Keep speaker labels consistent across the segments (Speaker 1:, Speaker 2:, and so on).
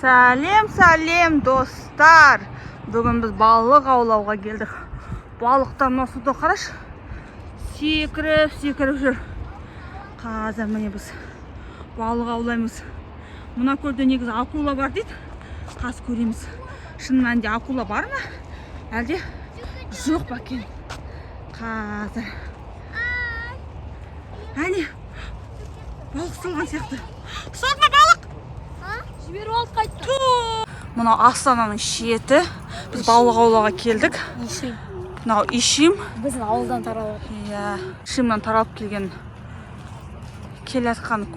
Speaker 1: Сәлем достар. Бүгін біз балық аулауға келдік. Балықтар мына суда қараш. Секіріп жүр. Қазір міне біз балық аулаймыз. Мына көлде негізі акула бар дейді. Қазір көреміз. Шын мәнінде акула бар ма? Әлде жоқ па екен? Қазір. Әне, балық салған сияқты. Ұстадың ба балық?
Speaker 2: Жіберіп алып қайтты.
Speaker 1: Мына Астананың шеті. Біз балық аулауға келдік. Мынау Ишим.
Speaker 2: Біздің ауылдан таралып.
Speaker 1: Иә, Ишимнан таралып келген. Келатқан.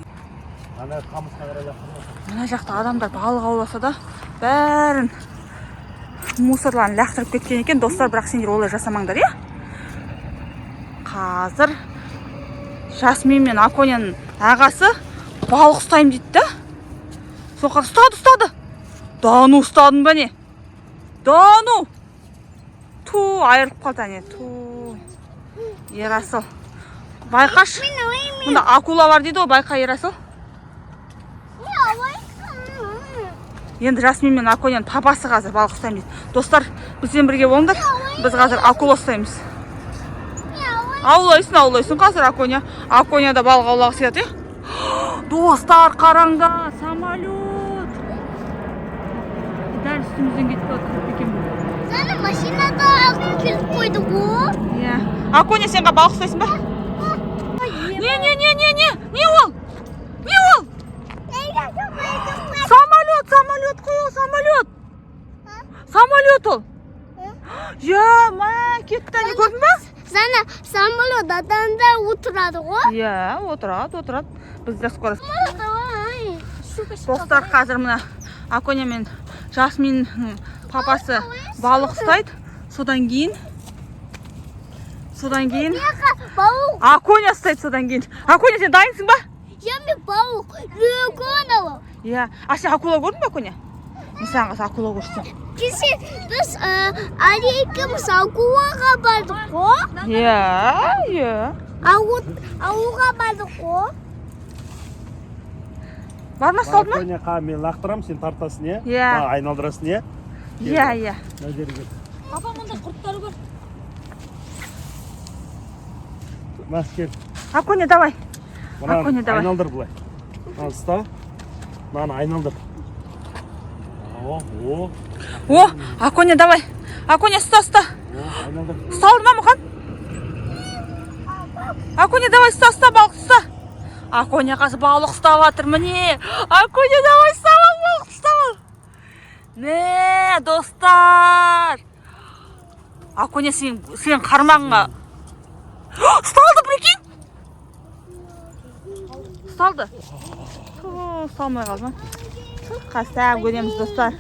Speaker 1: Мына жақта адамдар балық ауласа да бәрін мусорларын лақтырып кеткен екен. Достар, бірақ сендер олай жасамаңдар, иә? Қазір Жасмин мен Аконяның ағасы балық ұстайым дейді да. Соқар ұстады. Дану ұстадың ба не? Дану! Ту, айырып қалды әне. Ту. Ерасыл. Байқаш. Мұнда акула бар дейді о, байқа Ерасыл. Енді Жасмин мен Аконяның папасы қазір балық ұстайым дейді. Достар, бізбен бірге болыңдар. Біз қазір акула ұстаймыз. Аулайсын қазір Аконя. Аконя да балық аулағы сияды. Достар, қараңдар, самолет. Дәл үстімізден кетіп қалып екен.
Speaker 2: Сені машинада келіп қойды ғой.
Speaker 1: Иә. Аконя, сенға балық ұстайсың ба? Не ол? Самолет қой ол, самолет ол. Иә, ма, кетті, не көрдің ба?
Speaker 2: Сені самолет адамда отырады ғой.
Speaker 1: Иә, отырады. Біз де скоро. Достар, қазір мына Аконя мен Жасмин папасы балық ұстайды. Содан кейін Аконя ұстайды содан кейін. Аконя, сен дайынсың ба?
Speaker 2: Мен балық үлкен алам.
Speaker 1: Иә. Сен акула көрдің ба, Аконя? Мен саған қазір акула көрсетем.
Speaker 2: Кеше біз екеуміз акулаға бардық қой.
Speaker 1: Иә.
Speaker 2: Ауылға бардық қой.
Speaker 1: Бар ма, ұсталды ма?
Speaker 3: Аконя, мен лақтырам, сен тартасың, иә?
Speaker 1: Иә.
Speaker 3: Айналдырасың, иә?
Speaker 1: Иә.
Speaker 3: Мына жерге.
Speaker 2: Папа, мұнда құрттар бар.
Speaker 3: Мас, кел.
Speaker 1: Аконя, давай.
Speaker 3: Мынаны айналдыр бұлай. Мынаны ұста. Мынаны айналдыр.
Speaker 1: О, Аконя, давай. Аконя, ұста.
Speaker 3: Айналдыр.
Speaker 1: Ұсталды ма, мұқан? Аконя, давай, ұста, балық ұста. Аконя қазір балық ұстап жатыр, міне. Аконя, давай, балық ұстап. Не, достар. Аконя, сен қармағыңа. Ұсталды, прикинь. Ұсталды. Ұсталмай қалды ма? Қазір көреміз, достар.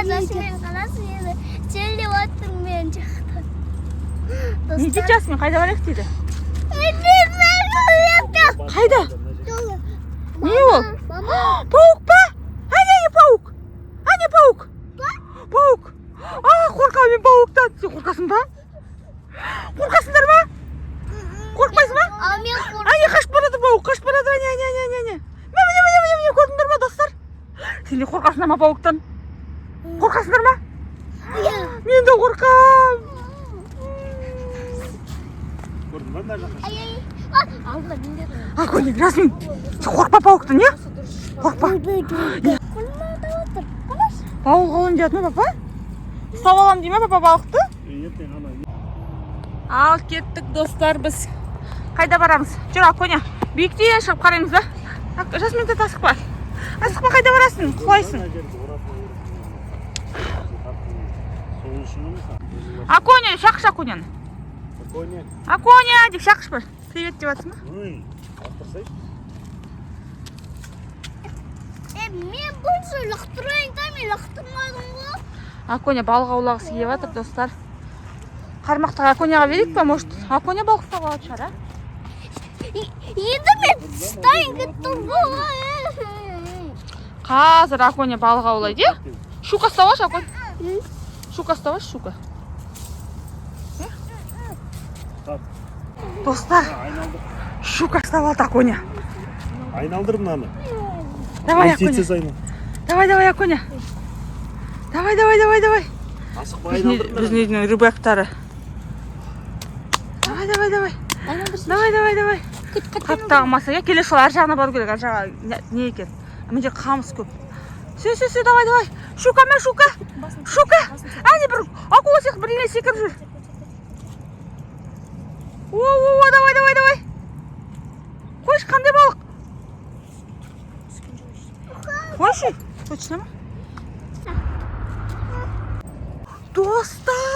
Speaker 2: Жасмин қаласың еді. Желдеп отырмын мен жақта.
Speaker 1: Не дейді Жасмин, қайда барайық дейді? Қайда? Не ол? Паук па? Әне паук? Паук. Қорқам мен пауктан. Сен қорқасың ба? Қорқасыңдар ма? Қорқпайсың ба? Әне қашып барады паук, әне. Міне, көрдіңдер ма, достар? Сен де қорқасыңдар ма пауктан? Қорқасыңдар ма? Мен де қорқам.
Speaker 3: Көрдің ба, мына жаққа?
Speaker 1: Аконя, Жасмин, сен қорқпа пауктан, иә? Қорқпа. Балық алам дейді ма, папа? Ұстап алам дей ма, папа, балықты? Ал кеттік, достар, біз. Қайда барамыз? Жүр, Аконя, биіктен шығып қараймыз ба? Жасмин, асықпа. Асықпа, қайда барасың? Құлайсың. Аконя, шақыш Аконяны. Аконя, деп шақыш бар. Привет деп атсың ба?
Speaker 2: Мен бұнсы лақтырайын да, мен лақтырмадым ғой.
Speaker 1: Аконя балық аулағысы келіп жатыр, достар. Қармақты Аконяға берейік па, может? Аконя балық ұстап алады шығар, а?
Speaker 2: Енді мен ұстайын кеттім ғой.
Speaker 1: Қазір Аконя балық аулайды, иә? Щука ұстап алшы, Аконя. Щука ұстап алшы, щука. Достар,
Speaker 3: Айналdır.
Speaker 1: щука стала Аконя.
Speaker 3: Айналdır мынаны.
Speaker 1: Давай,
Speaker 3: Тез
Speaker 1: Аконя.
Speaker 3: айнал.
Speaker 1: Давай, Аконя. Давай.
Speaker 3: Асықпа айналdır.
Speaker 1: Біздің үйдің рыбактары. Давай. Давай. Қаптағы масаға келе шол ар жағына бару керек. Ар жағы не екен? Мен жер қамыс көп. Сө, давай. Щука. Әне бір акула сияқты бір еле секіріп жүр. О, давай. Қойшы, қандай балық? Қойшы. Точно ма? Достар!